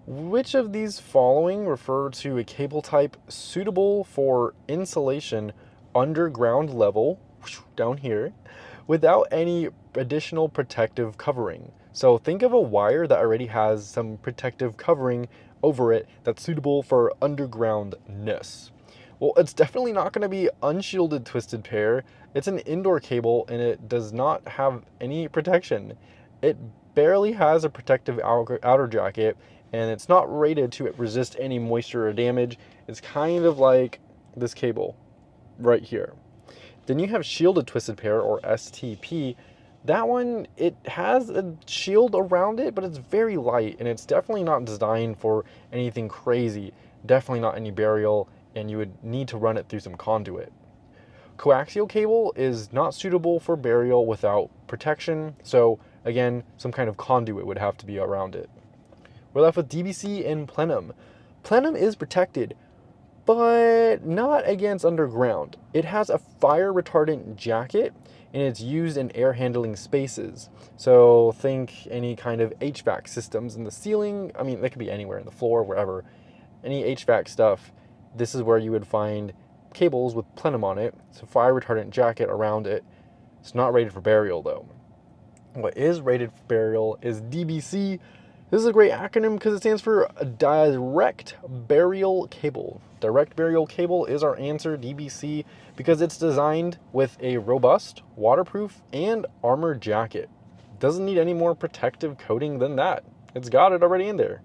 Which of these following refer to a cable type suitable for insulation underground level, down here, without any additional protective covering? So think of a wire that already has some protective covering over it that's suitable for undergroundness. Well, it's definitely not going to be unshielded twisted pair. It's an indoor cable and it does not have any protection. It barely has a protective outer jacket, and it's not rated to resist any moisture or damage. It's kind of like this cable right here. Then you have shielded twisted pair, or STP. That one, it has a shield around it, but it's very light, and it's definitely not designed for anything crazy. Definitely not any burial, and you would need to run it through some conduit. Coaxial cable is not suitable for burial without protection, so again, some kind of conduit would have to be around it. We're left with DBC and Plenum. Plenum is protected, but not against underground. It has a fire retardant jacket, and it's used in air handling spaces. So think any kind of HVAC systems in the ceiling. I mean, they could be anywhere, in the floor, wherever. Any HVAC stuff, this is where you would find cables with Plenum on it. So fire retardant jacket around it. It's not rated for burial though. What is rated for burial is DBC. This is a great acronym because it stands for Direct Burial Cable. Direct Burial Cable is our answer, DBC, because it's designed with a robust, waterproof, and armored jacket. Doesn't need any more protective coating than that. It's got it already in there.